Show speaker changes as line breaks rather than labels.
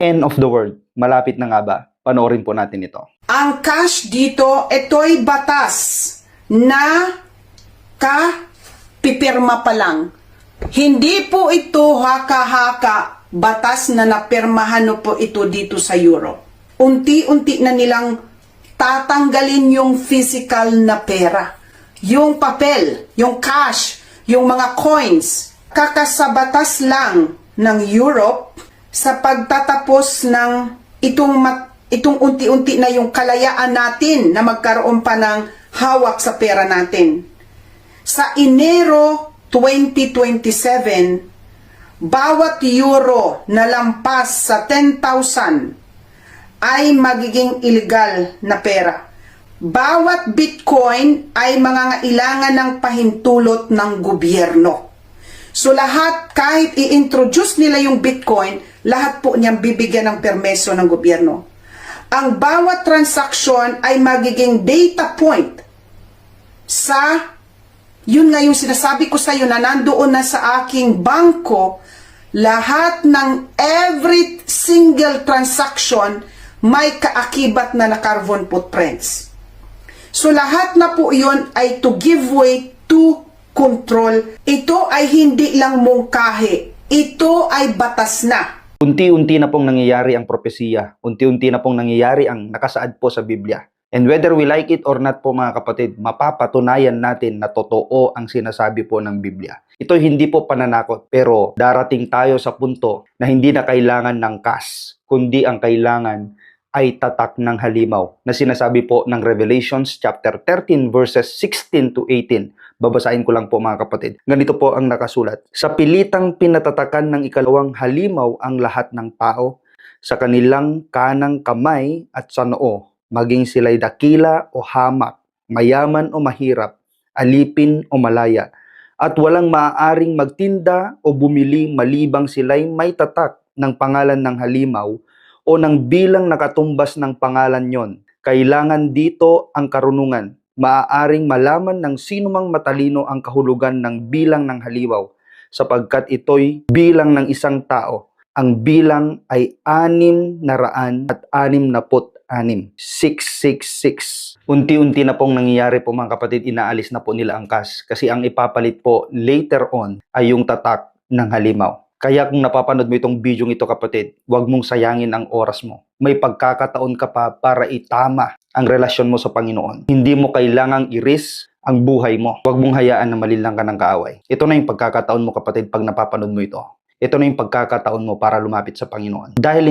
End of the world. Malapit na nga ba? Panoorin po natin ito.
Ang cash dito, ito'y batas na pipirma pa lang. Hindi po ito haka-haka batas na napirmahan po ito dito sa Europe. Unti-unti na nilang tatanggalin yung physical na pera. Yung papel, yung cash, yung mga coins. Kakasabatas lang ng Europe sa pagtatapos ng itong unti-unti na yung kalayaan natin na magkaroon pa ng hawak sa pera natin. Sa Enero 2027, bawat euro na lampas sa 10,000 ay magiging illegal na pera. Bawat Bitcoin ay mangangailangan ng pahintulot ng gobyerno. So lahat, kahit i-introduce nila yung Bitcoin, lahat po niyang bibigyan ng permeso ng gobyerno. Ang bawat transaksyon ay magiging data point sa, yun nga yung sinasabi ko sa iyo na nandoon na sa aking bangko, lahat ng every single transaction may kaakibat na carbon footprints. So lahat na po yun ay to give way to control. Ito ay hindi lang mungkahi. Ito ay batas na.
Unti-unti na pong nangyayari ang propesiya. Unti-unti na pong nangyayari ang nakasaad po sa Biblia. And whether we like it or not po mga kapatid, mapapatunayan natin na totoo ang sinasabi po ng Biblia. Ito hindi po pananakot, pero darating tayo sa punto na hindi na kailangan ng cash, kundi ang kailangan ay tatak ng halimaw na sinasabi po ng Revelations chapter 13 verses 16 to 18. Babasahin ko lang po mga kapatid. Ganito po ang nakasulat. Sa pilitang pinatatakan ng ikalawang halimaw ang lahat ng tao sa kanilang kanang kamay at sa noo, maging sila'y dakila o hamak, mayaman o mahirap, alipin o malaya, at walang maaaring magtinda o bumili malibang sila'y may tatak ng pangalan ng halimaw o ng bilang nakatumbas ng pangalan yon. Kailangan dito ang karunungan. Maaaring malaman ng sinumang matalino ang kahulugan ng bilang ng halimaw, sapagkat ito'y bilang ng isang tao. Ang bilang ay 666. 666. Unti-unti na pong nangyayari po mga kapatid, inaalis na po nila ang cash. Kasi ang ipapalit po later on ay yung tatak ng halimaw. Kaya kung napapanood mo itong video ito kapatid, huwag mong sayangin ang oras mo. May pagkakataon ka pa para itama ang relasyon mo sa Panginoon. Hindi mo kailangang i-risk ang buhay mo. Huwag mong hayaan na malilang ka ng kaaway. Ito na yung pagkakataon mo kapatid pag napapanood mo ito. Ito na yung pagkakataon mo para lumapit sa Panginoon. Dahil